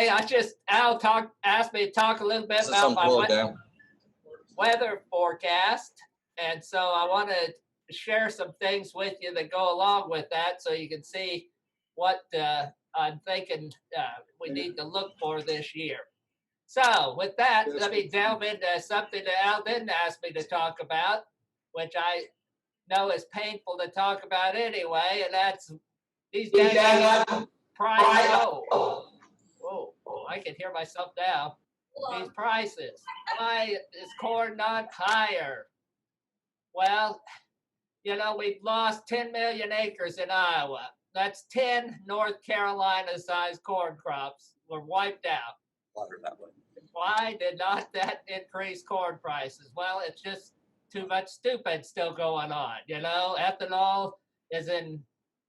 Al asked me to talk a little bit about my weather forecast. And so I want to share some things with you that go along with that so you can see what I'm thinking we need to look for this year. So with that, let me delve into something that Al didn't ask me to talk about, which I know is painful to talk about anyway, and that's these days price. Oh, I can hear myself now. These prices. Why is corn not higher? Well, you know, we've lost 10 million acres in Iowa. That's 10 North Carolina-sized corn crops were wiped out. Why did not that increase corn prices? Well, it's just too much stupid still going on. You know, ethanol is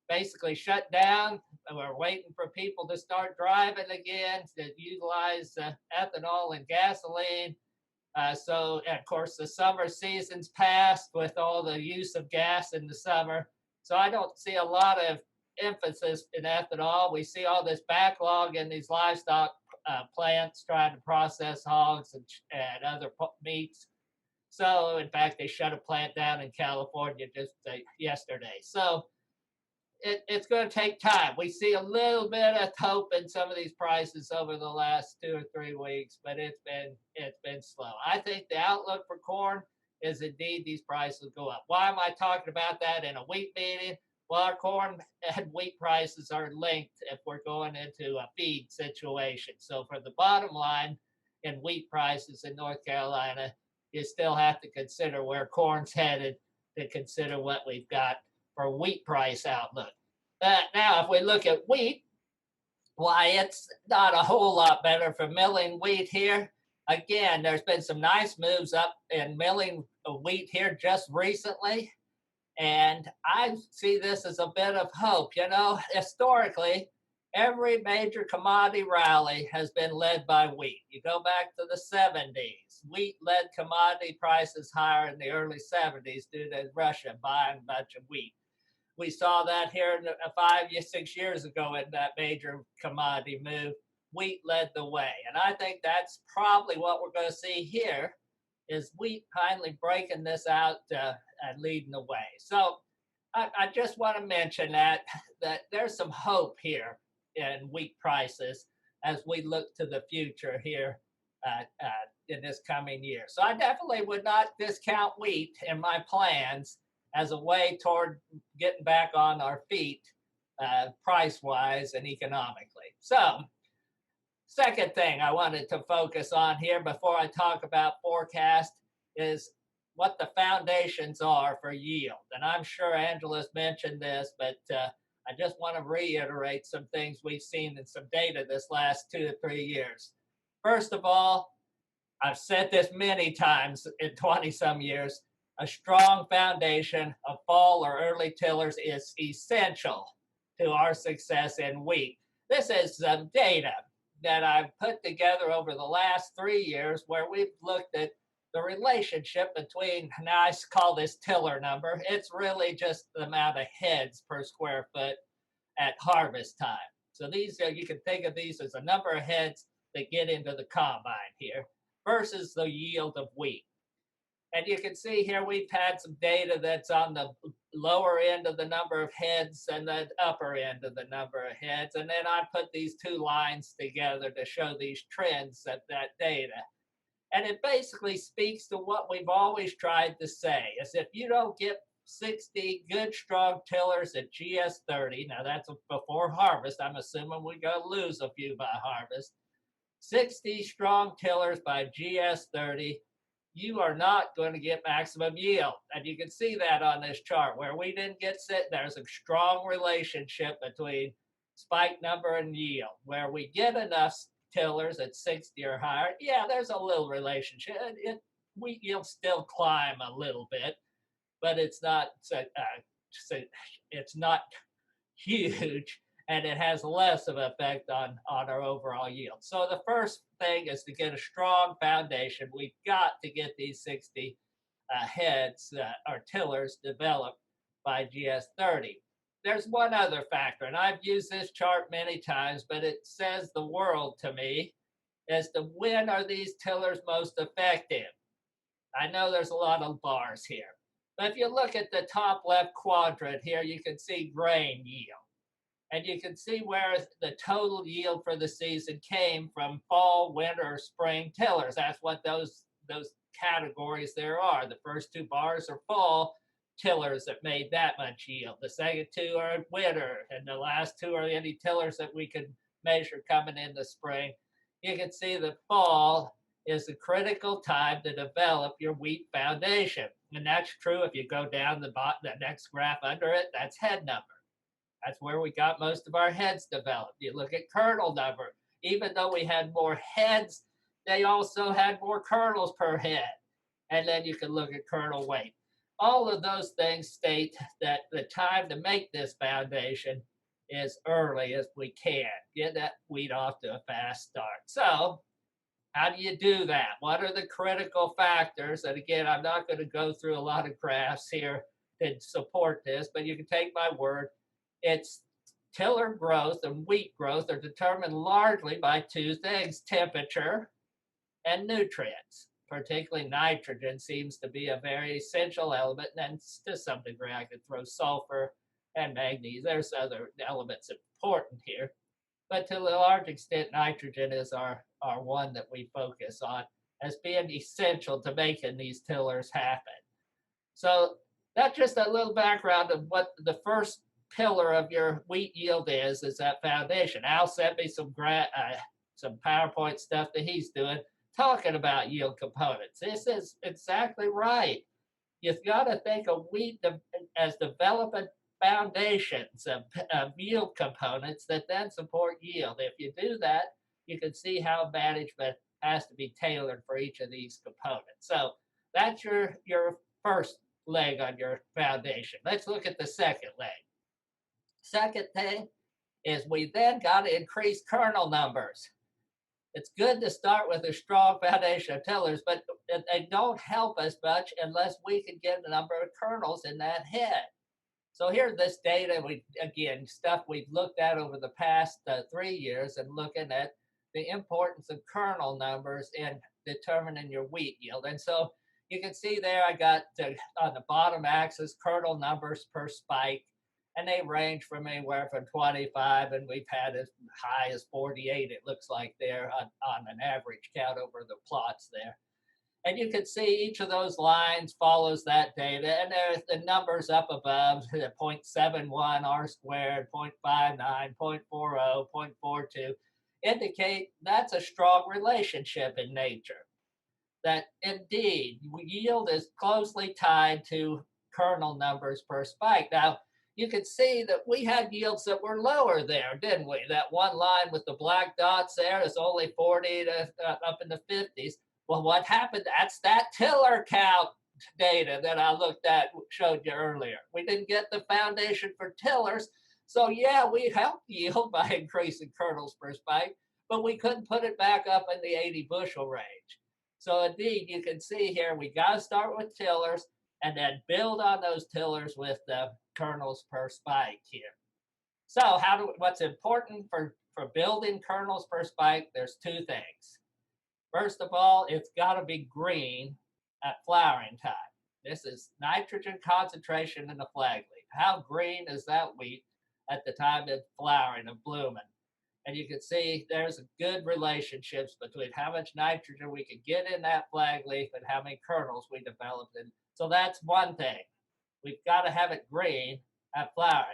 basically shut down. We're waiting for people to start driving again to utilize ethanol and gasoline. So, of course, the summer season's passed with all the use of gas in the summer. So I don't see a lot of emphasis in ethanol. We see all this backlog in these livestock plants trying to process hogs and other meats. So, in fact, they shut a plant down in California just yesterday. So it's going to take time. We see a little bit of hope in some of these prices over the last 2 or 3 weeks, but it's been slow. I think the outlook for corn is indeed these prices go up. Why am I talking about that in a wheat meeting? Well, our corn and wheat prices are linked if we're going into a feed situation. So for the bottom line in wheat prices in North Carolina, you still have to consider where corn's headed to consider what we've got for wheat price outlook. Now, if we look at wheat, why, it's not a whole lot better for milling wheat here. Again, there's been some nice moves up in milling wheat here just recently. And I see this as a bit of hope. You know, historically, every major commodity rally has been led by wheat. You go back to the 70s, wheat led commodity prices higher in the early 70s due to Russia buying a bunch of wheat. We saw that here 6 years ago in that major commodity move. Wheat led the way. And I think that's probably what we're going to see here is wheat finally breaking this out and leading the way. So I just want to mention that there's some hope here in wheat prices as we look to the future here in this coming year. So I definitely would not discount wheat in my plans as a way toward getting back on our feet price-wise and economically. So second thing I wanted to focus on here before I talk about forecast is what the foundations are for yield. And I'm sure Angela's mentioned this, but I just want to reiterate some things we've seen in some data this last 2 to 3 years. First of all, I've said this many times in 20-some years, a strong foundation of fall or early tillers is essential to our success in wheat. This is some data that I've put together over the last 3 years where we've looked at the relationship between, now I call this tiller number, it's really just the amount of heads per square foot at harvest time. So these, you can think of these as a number of heads that get into the combine here versus the yield of wheat. And you can see here we've had some data that's on the lower end of the number of heads and the upper end of the number of heads. And then I put these two lines together to show these trends of that data. And it basically speaks to what we've always tried to say, is if you don't get 60 good, strong tillers at GS30, now that's before harvest, I'm assuming we're going to lose a few by harvest, 60 strong tillers by GS30, you are not going to get maximum yield. And you can see that on this chart where we didn't get set. There's a strong relationship between spike number and yield. Where we get enough tillers at 60 or higher, yeah, there's a little relationship. Wheat yield still climb a little bit, but it's not huge, and it has less of an effect on our overall yield. So the first thing is to get a strong foundation. We've got to get these 60 heads or tillers developed by GS30. there's one other factor, and I've used this chart many times, but it says the world to me as to when are these tillers most effective. I know there's a lot of bars here, but if you look at the top left quadrant here, you can see grain yield. And you can see where the total yield for the season came from fall, winter, spring tillers. That's what those categories there are. The first two bars are fall tillers that made that much yield. The second two are winter, and the last two are any tillers that we could measure coming in the spring. You can see the fall is the critical time to develop your wheat foundation. And that's true if you go down the next graph under it, that's head number. That's where we got most of our heads developed. You look at kernel number. Even though we had more heads, they also had more kernels per head. And then you can look at kernel weight. All of those things state that the time to make this foundation is early as we can. Get that wheat off to a fast start. So how do you do that? What are the critical factors? And again, I'm not going to go through a lot of graphs here to support this, but you can take my word. It's tiller growth and wheat growth are determined largely by two things, temperature and nutrients. Particularly nitrogen seems to be a very essential element, and to some degree I could throw sulfur and manganese. There's other elements important here, but to a large extent nitrogen is our one that we focus on as being essential to making these tillers happen. So that's just a little background of what the first pillar of your wheat yield is that foundation. Al sent me some PowerPoint stuff that he's doing talking about yield components. This is exactly right. You've got to think of wheat as developing foundations of yield components that then support yield. If you do that, you can see how management has to be tailored for each of these components. So that's your first leg on your foundation. Let's look at the second leg. Second thing is we then got to increase kernel numbers. It's good to start with a strong foundation of tillers, but they don't help us much unless we can get a number of kernels in that head. So here's this data, stuff we've looked at over the past 3 years and looking at the importance of kernel numbers in determining your wheat yield. And so you can see there I got on the bottom axis kernel numbers per spike. And they range from anywhere from 25, and we've had as high as 48, it looks like there on an average count over the plots there. And you can see each of those lines follows that data, and there's the numbers up above, 0.71 R squared, 0.59, 0.40, 0.42, indicate that's a strong relationship in nature. That indeed, yield is closely tied to kernel numbers per spike. Now, you can see that we had yields that were lower there, didn't we? That one line with the black dots there is only 40 to up in the 50s. Well, what happened? That's that tiller count data that I looked at, showed you earlier. We didn't get the foundation for tillers. So yeah, we helped yield by increasing kernels per spike, but we couldn't put it back up in the 80 bushel range. So indeed, you can see here, we got to start with tillers and then build on those tillers with the kernels per spike here. So what's important for building kernels per spike, there's two things. First of all, it's got to be green at flowering time. This is nitrogen concentration in the flag leaf. How green is that wheat at the time of flowering, of blooming? And you can see there's good relationships between how much nitrogen we can get in that flag leaf and how many kernels we developed in. So that's one thing. We've got to have it green at flowering.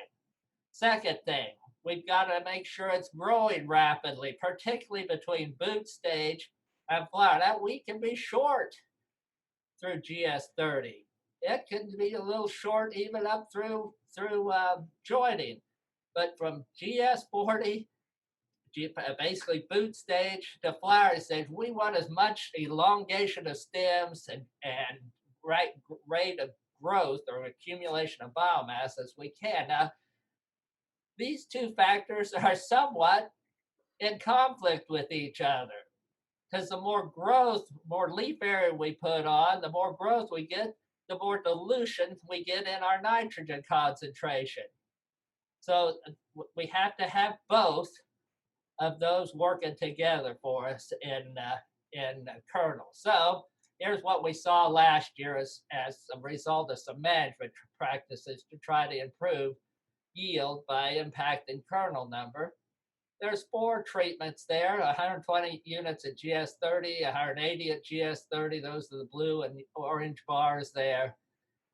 Second thing, we've got to make sure it's growing rapidly, particularly between boot stage and flower. That wheat can be short through GS30. It can be a little short even up through joining. But from GS40, basically boot stage to flowering stage, we want as much elongation of stems and rate of growth or accumulation of biomass as we can. Now, these two factors are somewhat in conflict with each other, because the more growth, more leaf area we put on, the more growth we get, the more dilution we get in our nitrogen concentration. So we have to have both of those working together for us in Kernel. So here's what we saw last year as a result of some management practices to try to improve yield by impacting kernel number. There's 4 treatments there, 120 units at GS30, 180 at GS30. Those are the blue and orange bars there.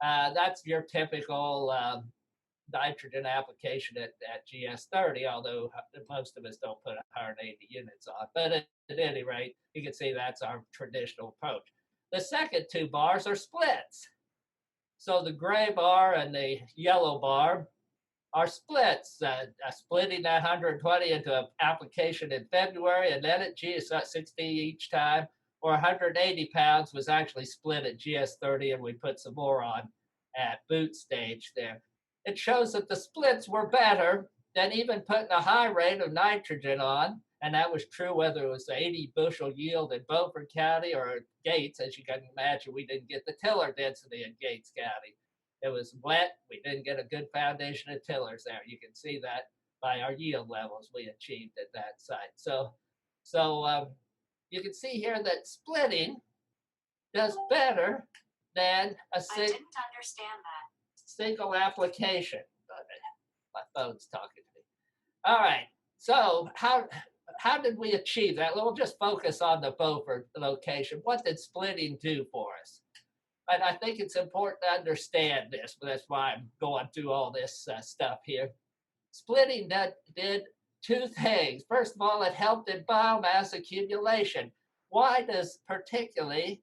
That's your typical nitrogen application at GS30, although most of us don't put 180 units on. But at any rate, you can see that's our traditional approach. The second 2 bars are splits. So the gray bar and the yellow bar are splits, splitting that 120 into an application in February and then at GS60 each time, or 180 pounds was actually split at GS30 and we put some more on at boot stage there. It shows that the splits were better than even putting a high rate of nitrogen on, and that was true whether it was 80 bushel yield in Beaufort County or Gates. As you can imagine, we didn't get the tiller density in Gates County. It was wet. We didn't get a good foundation of tillers there. You can see that by our yield levels we achieved at that site. So you can see here that splitting does better than a I didn't understand that. Single application. My phone's talking to me. All right. So how did we achieve that? We'll just focus on the Beaufort location. What did splitting do for us? And I think it's important to understand this, but that's why I'm going through all this stuff here. Splitting did 2 things. First of all, it helped in biomass accumulation. Why does particularly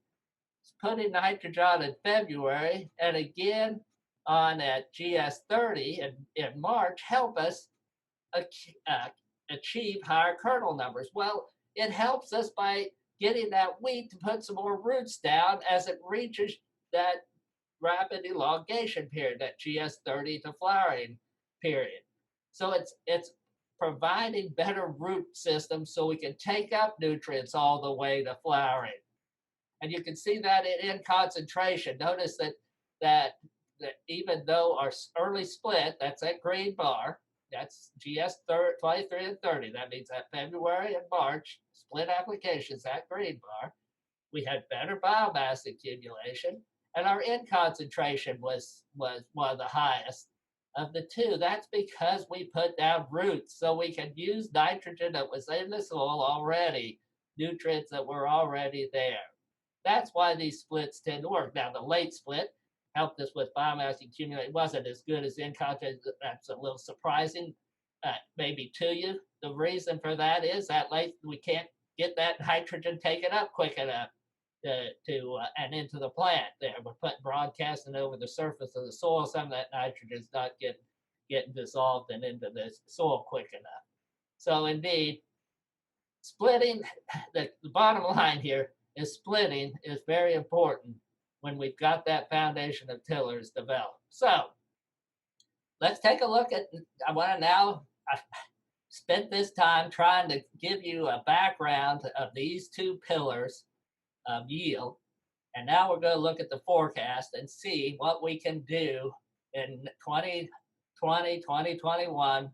putting nitrogen in February and again on at GS30 in March help us achieve higher kernel numbers? Well, it helps us by getting that wheat to put some more roots down as it reaches that rapid elongation period, that GS30 to flowering period. So it's providing better root systems so we can take up nutrients all the way to flowering. And you can see that in concentration. Notice that even though our early split, that's that green bar, that's GS 23 and 30. That means that February and March split applications, that green bar, we had better biomass accumulation, and our N concentration was one of the highest of the 2. That's because we put down roots so we can use nitrogen that was in the soil already, nutrients that were already there. That's why these splits tend to work. Now, the late split helped us with biomass accumulation. It wasn't as good as N concentration. That's a little surprising, maybe to you. The reason for that is that late we can't get that nitrogen taken up quick enough and into the plant there. We're broadcasting over the surface of the soil. Some of that nitrogen is not getting dissolved and into the soil quick enough. So indeed, splitting, the bottom line here is splitting is very important when we've got that foundation of tillers developed. So let's take a look at, I spent this time trying to give you a background of these 2 pillars of yield. And now we're going to look at the forecast and see what we can do in 2020, 2021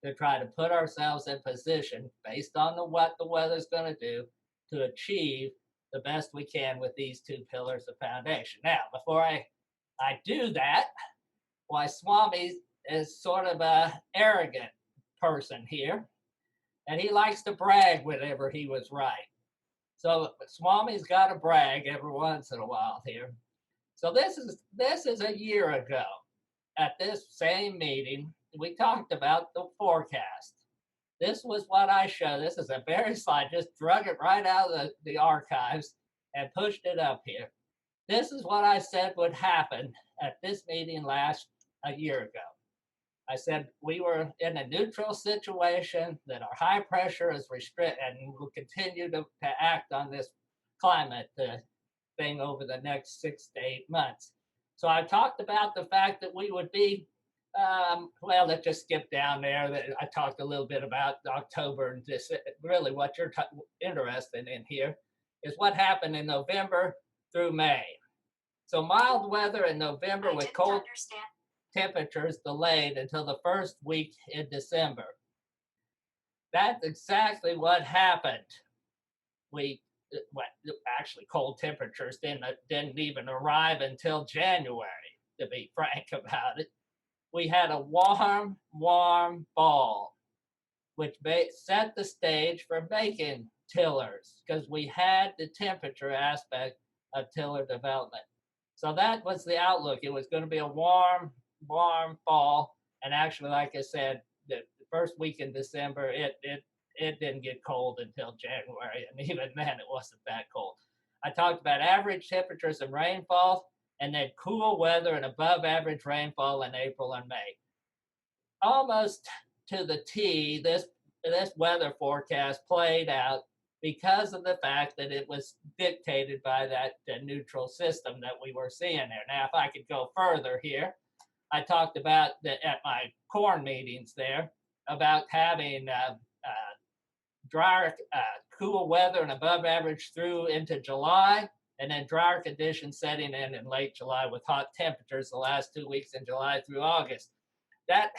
to try to put ourselves in position based on what the weather's going to do to achieve the best we can with these 2 pillars of foundation. Now, before I do that, why Swami is sort of a arrogant person here, and he likes to brag whenever he was right. So Swami's got to brag every once in a while here. So this is a year ago. At this same meeting, we talked about the forecast. This was what I showed. This is a very slide, just drug it right out of the archives and pushed it up here. This is what I said would happen at this meeting a year ago. I said we were in a neutral situation, that our high pressure is restricted and will continue to act on this climate thing over the next 6 to 8 months. So I talked about the fact that we would be, well, let's just skip down there. I talked a little bit about October, and just really what you're interested in here is what happened in November through May. So mild weather in November with cold. Understand. temperatures delayed until the first week in December. That's exactly what happened. Actually, cold temperatures didn't even arrive until January, to be frank about it. We had a warm fall, which set the stage for making tillers because we had the temperature aspect of tiller development. So that was the outlook. It was going to be a warm fall. And actually, like I said, the first week in December, it didn't get cold until January. And even then, it wasn't that cold. I talked about average temperatures and rainfall, and then cool weather and above average rainfall in April and May. Almost to the T, this weather forecast played out because of the fact that it was dictated by that neutral system that we were seeing there. Now, if I could go further here, I talked about at my corn meetings there about having drier, cool weather and above average through into July, and then drier conditions setting in late July with hot temperatures the last 2 weeks in July through August. That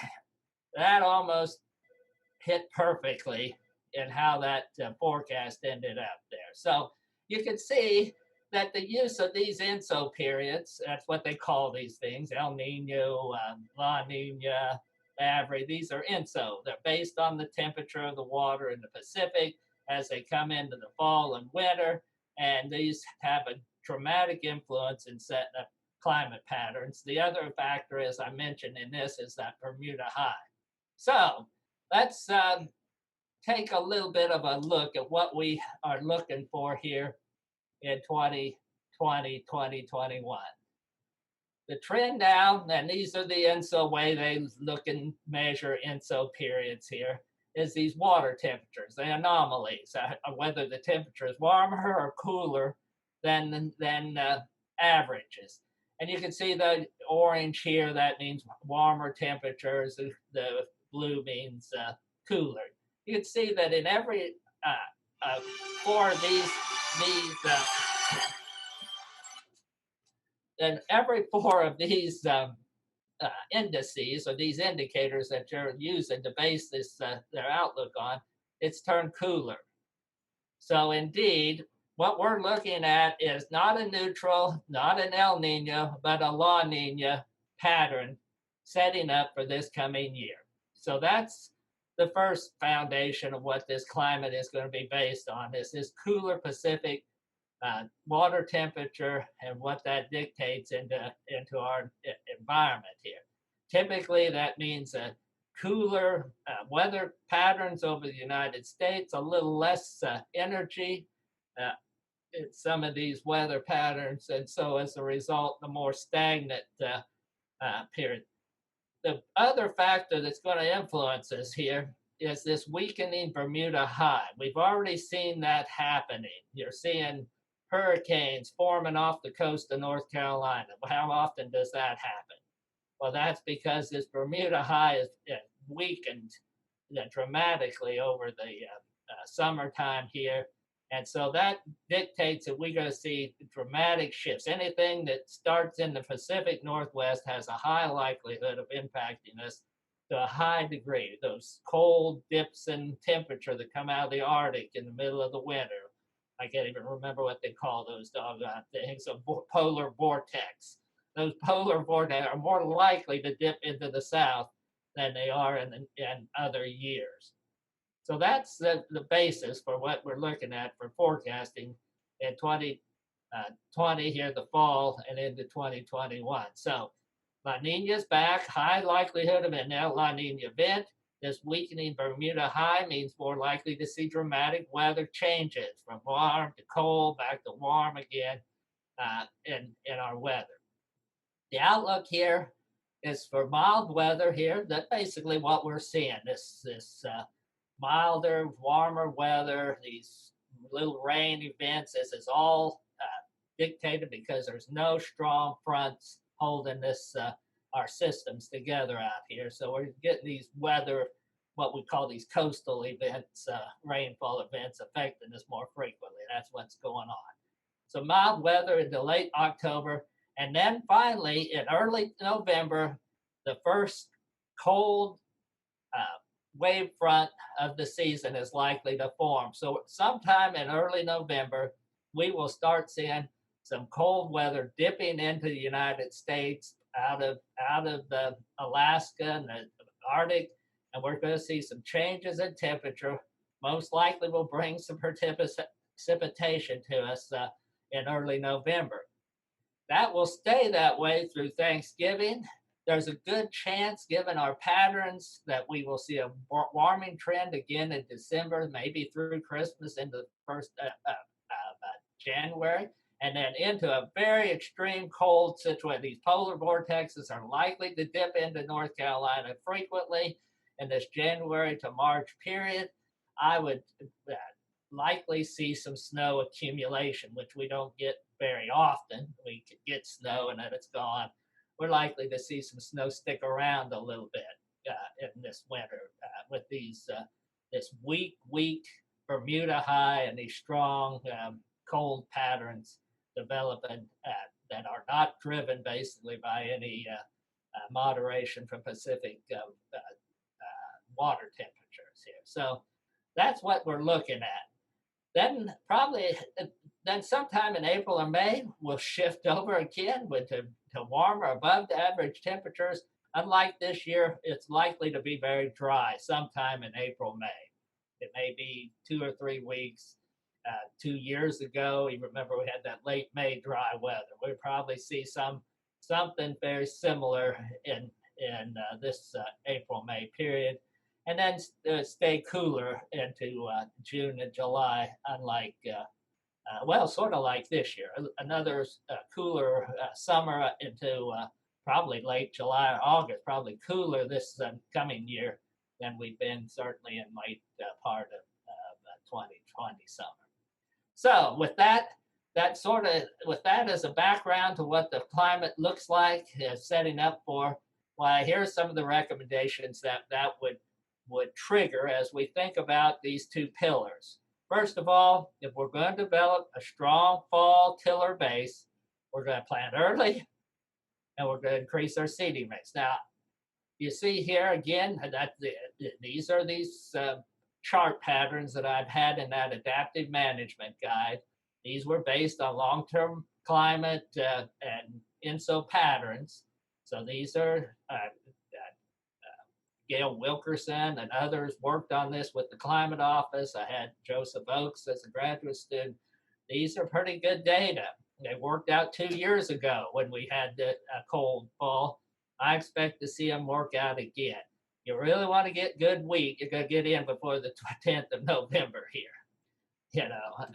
almost hit perfectly in how that forecast ended up there. So you can see that the use of these INSO periods, that's what they call these things, El Nino, La Nina, average, these are INSO. They're based on the temperature of the water in the Pacific as they come into the fall and winter, and these have a dramatic influence in setting up climate patterns. The other factor, as I mentioned in this, is that Bermuda high. So let's take a little bit of a look at what we are looking for here in 2020, 2021. The trend now, and these are the INSO way they look and measure INSO periods here, is these water temperatures, the anomalies, whether the temperature is warmer or cooler than averages. And you can see the orange here, that means warmer temperatures, the blue means cooler. You can see that in every four of these indices or these indicators that you're using to base this their outlook on, it's turned cooler. So indeed, what we're looking at is not a neutral, not an El Nino, but a La Nina pattern setting up for this coming year. So that's the first foundation of what this climate is going to be based on, is this cooler Pacific water temperature and what that dictates into our environment here. Typically, that means cooler weather patterns over the United States, a little less energy in some of these weather patterns, and so as a result, the more stagnant period. The other factor that's going to influence us here is this weakening Bermuda high. We've already seen that happening. You're seeing hurricanes forming off the coast of North Carolina. How often does that happen? Well, that's because this Bermuda high is weakened dramatically over the summertime here. And so that dictates that we're going to see dramatic shifts. Anything that starts in the Pacific Northwest has a high likelihood of impacting us to a high degree. Those cold dips in temperature that come out of the Arctic in the middle of the winter. I can't even remember what they call those doggone things, a polar vortex. Those polar vortex are more likely to dip into the south than they are in other years. So that's the basis for what we're looking at for forecasting in 2020 here, the fall, and into 2021. So La Nina's back, high likelihood of an La Nina event. This weakening Bermuda high means more likely to see dramatic weather changes from warm to cold, back to warm again in our weather. The outlook here is for mild weather here. That's basically what we're seeing, this milder, warmer weather, these little rain events. This is all dictated because there's no strong fronts holding this our systems together out here. So we're getting these weather, what we call these coastal events, rainfall events affecting us more frequently. That's what's going on. So mild weather into late October. And then finally, in early November, the first cold wave front of the season is likely to form. So sometime in early November, we will start seeing some cold weather dipping into the United States out of the Alaska and the Arctic, and we're going to see some changes in temperature. Most likely will bring some precipitation to us in early November. That will stay that way through Thanksgiving. There's a good chance, given our patterns, that we will see a warming trend again in December, maybe through Christmas into the first January, and then into a very extreme cold situation. These polar vortexes are likely to dip into North Carolina frequently in this January to March period. I would likely see some snow accumulation, which we don't get very often. We could get snow and then it's gone. We're likely to see some snow stick around a little bit in this winter with these this weak Bermuda high and these strong cold patterns developing that are not driven basically by any moderation from Pacific water temperatures here. So that's what we're looking at. Then then sometime in April or May, we'll shift over again to warmer, above the average temperatures. Unlike this year, it's likely to be very dry sometime in April, May. It may be 2 or 3 weeks. 2 years ago, you remember we had that late May dry weather. We'll probably see something very similar in this April-May period, and then stay cooler into June and July, unlike, sort of like this year. Another cooler summer into probably late July or August, probably cooler this coming year than we've been certainly in late part of 2020 summer. So with that as a background to what the climate looks like, setting up for, well, here's some of the recommendations that would trigger as we think about these two pillars. First of all, if we're going to develop a strong fall tiller base, we're going to plant early and we're going to increase our seeding rates. Now, you see here again that these are chart patterns that I've had in that adaptive management guide. These were based on long-term climate and INSO patterns. So these are Gail Wilkerson and others worked on this with the Climate Office. I had Joseph Oakes as a graduate student. These are pretty good data. They worked out 2 years ago when we had a cold fall. I expect to see them work out again. You really want to get good wheat, you're going to get in before the 10th of November here. You know,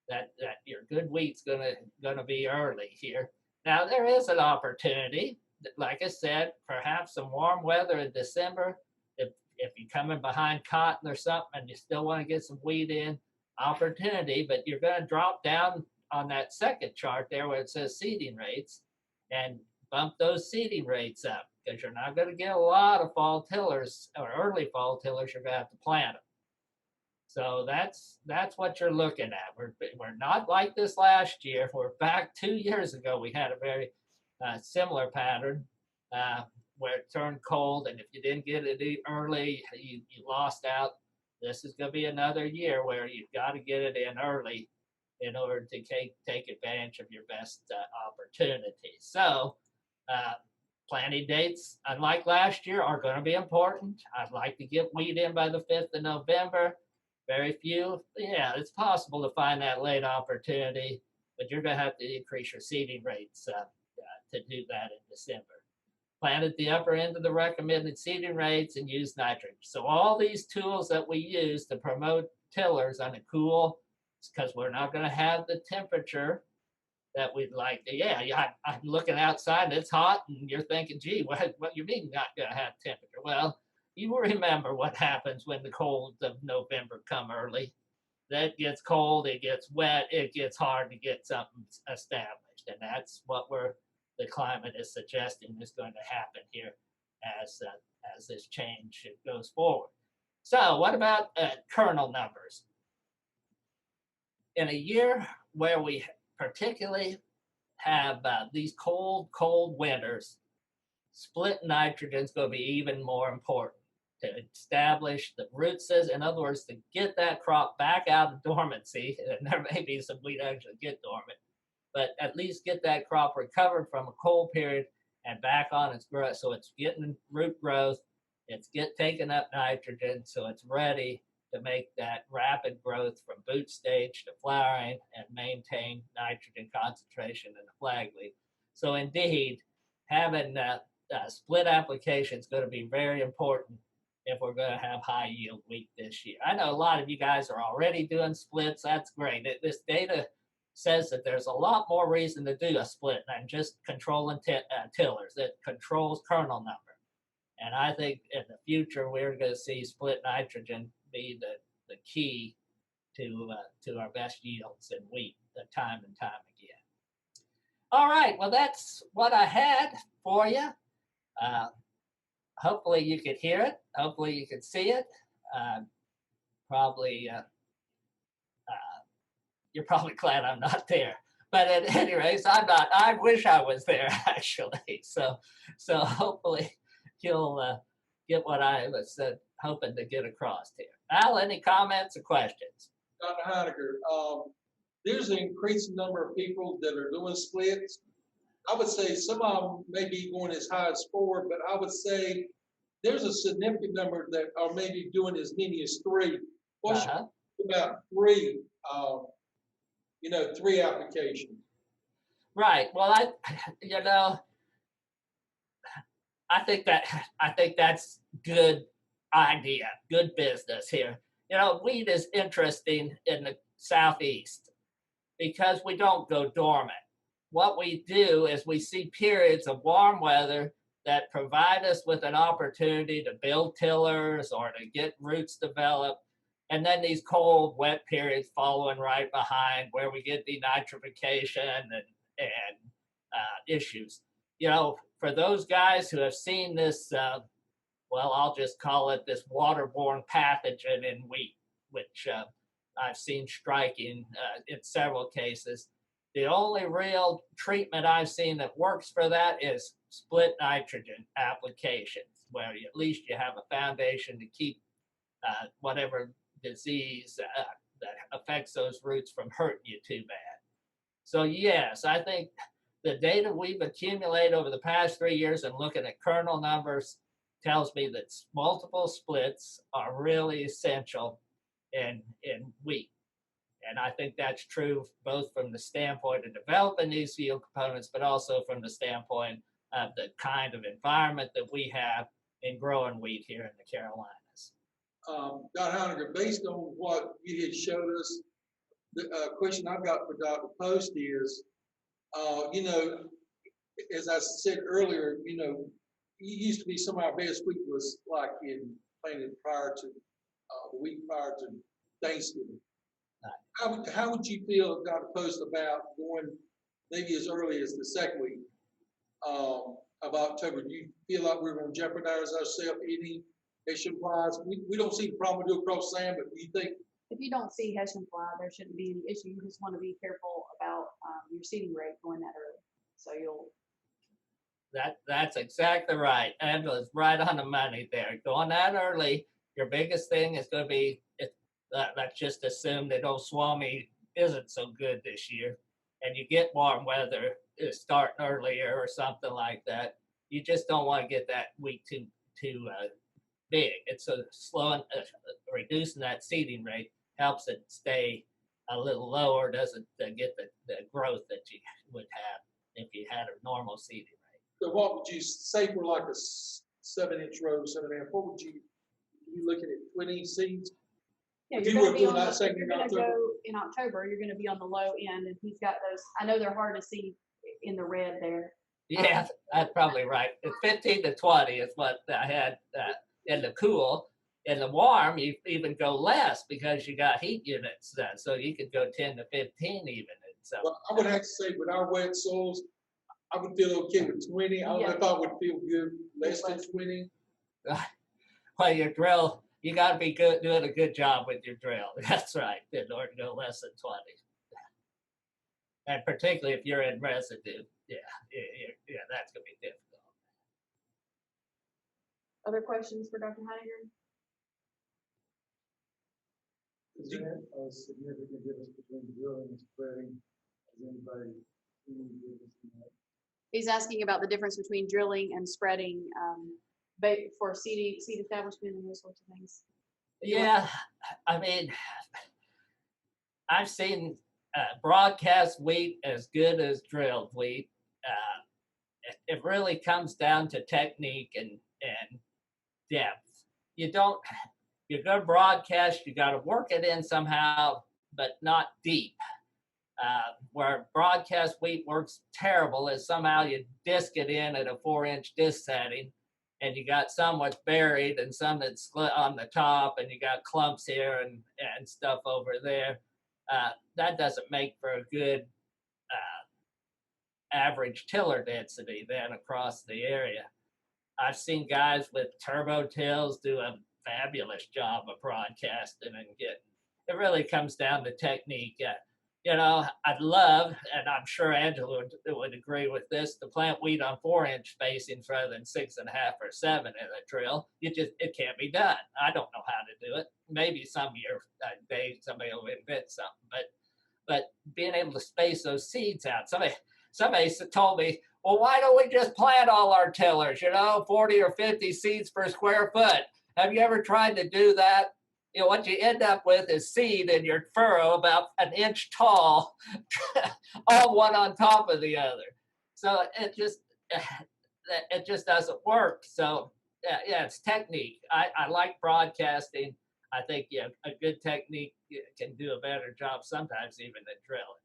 that your good wheat's going to be early here. Now, there is an opportunity. Like I said, perhaps some warm weather in December. If you're coming behind cotton or something and you still want to get some wheat in, opportunity, but you're going to drop down on that second chart there where it says seeding rates and bump those seeding rates up, because you're not going to get a lot of fall tillers or early fall tillers. You're going to have to plant them. So that's what you're looking at. We're not like this last year. We're back 2 years ago. We had a very similar pattern where it turned cold, and if you didn't get it early, you lost out. This is going to be another year where you've got to get it in early in order to take advantage of your best opportunities. So planting dates, unlike last year, are going to be important. I'd like to get wheat in by the 5th of November. Very few. Yeah, it's possible to find that late opportunity, but you're going to have to increase your seeding rates to do that in December. Plant at the upper end of the recommended seeding rates and use nitrogen. So all these tools that we use to promote tillers on a cool, because we're not going to have the temperature that we'd like to. I'm looking outside and it's hot, and you're thinking, gee, what you mean not going to have temperature? Well, you remember what happens when the colds of November come early. That gets cold, it gets wet, it gets hard to get something established, and that's what the climate is suggesting is going to happen here as this change goes forward. So what about kernel numbers? In a year where we particularly have these cold winters, split nitrogen is going to be even more important to establish the root system. In other words, to get that crop back out of dormancy, and there may be some wheat actually get dormant, but at least get that crop recovered from a cold period and back on its growth. So it's getting root growth, it's taking up nitrogen, so it's ready to make that rapid growth from boot stage to flowering and maintain nitrogen concentration in the flag leaf. So indeed, having split application is going to be very important if we're going to have high yield wheat this year. I know a lot of you guys are already doing splits. That's great. This data says that there's a lot more reason to do a split than just controlling tillers. It controls kernel number. And I think in the future, we're going to see split nitrogen be the key to our best yields in wheat time and time again. All right, well, that's what I had for you. Hopefully you could hear it. Hopefully you could see it. You're probably glad I'm not there. But at any rate, I'm not. I wish I was there, actually. So hopefully you'll get what I was hoping to get across here. Al, any comments or questions? Dr. Heiniger, there's an increasing number of people that are doing splits. I would say some of them may be going as high as 4, but I would say there's a significant number that are maybe doing as many as 3. What's about 3, 3 applications? Right. Well, I think that's good idea, good business here. Wheat is interesting in the Southeast because we don't go dormant. What we do is we see periods of warm weather that provide us with an opportunity to build tillers or to get roots developed. And then these cold, wet periods following right behind where we get denitrification and issues. For those guys who have seen this, I'll just call it this waterborne pathogen in wheat, which I've seen striking in several cases. The only real treatment I've seen that works for that is split nitrogen applications, where at least you have a foundation to keep whatever disease that affects those roots from hurting you too bad. So yes, I think the data we've accumulated over the past 3 years and looking at kernel numbers tells me that multiple splits are really essential in wheat. And I think that's true both from the standpoint of developing these yield components, but also from the standpoint of the kind of environment that we have in growing wheat here in the Carolinas. Dr. Heiniger, based on what you had showed us, the question I've got for Dr. Post is, as I said earlier, it used to be some of our best wheat was like in planted prior to the week prior to Thanksgiving. How would you feel, Dr. Post, about going maybe as early as the second week of October? Do you feel like we're going to jeopardize ourselves any Hessian flies? We don't see the problem we do across sand, but do you think? If you don't see Hessian fly, there shouldn't be any issue. You just want to be careful about your seeding rate going that early. So That's exactly right. Angela's right on the money there. Going that early, your biggest thing is going to be, let's just assume that old Swami isn't so good this year, and you get warm weather starting earlier or something like that. You just don't want to get that wheat too big. It's slowing, reducing that seeding rate helps it stay a little lower, doesn't get the growth that you would have if you had a normal seeding rate. So what would you say for like a 7-inch row, 7.5? What would you looking at 20 seeds? yeah, If you're you going were to doing that second in go October? in October. You're going to be on the low end, and he's got those. I know they're hard to see in the red there. Yeah, that's probably right. It's 15 to 20 is what I had in the cool. In the warm, you even go less because you got heat units, so you could go 10 to 15 even. So Well, I would have to say with our wet soils, I would feel okay with 20. I don't know if I would feel good less than 20. well, your drill, you got to be good, doing a good job with your drill. That's right, in order to go less than 20. And particularly if you're in residue, yeah, that's going to be difficult. Other questions for Dr. Heiniger? Is there a significant difference between drilling and spreading? Has anybody seen any difference in that? He's asking about the difference between drilling and spreading, for seed establishment and those sorts of things. Yeah, I mean, I've seen broadcast wheat as good as drilled wheat. It really comes down to technique and depth. You're going to broadcast, you got to work it in somehow, but not deep. Where broadcast wheat works terrible is somehow you disc it in at a 4-inch disc setting, and you got some what's buried and some that's on the top, and you got clumps here and stuff over there. That doesn't make for a good average tiller density then across the area. I've seen guys with turbo tills do a fabulous job of broadcasting and getting. It really comes down to technique. I'd love, and I'm sure Angela would agree with this, to plant wheat on 4-inch spacings rather than 6.5 or 7 in a drill. It can't be done. I don't know how to do it. Maybe some year, Dave, somebody will invent something. But being able to space those seeds out. Somebody told me, well, why don't we just plant all our tillers, 40 or 50 seeds per square foot? Have you ever tried to do that? What you end up with is seed in your furrow about 1 inch tall, all one on top of the other. So it just doesn't work. So yeah, it's technique. I like broadcasting. I think a good technique can do a better job sometimes even than drilling.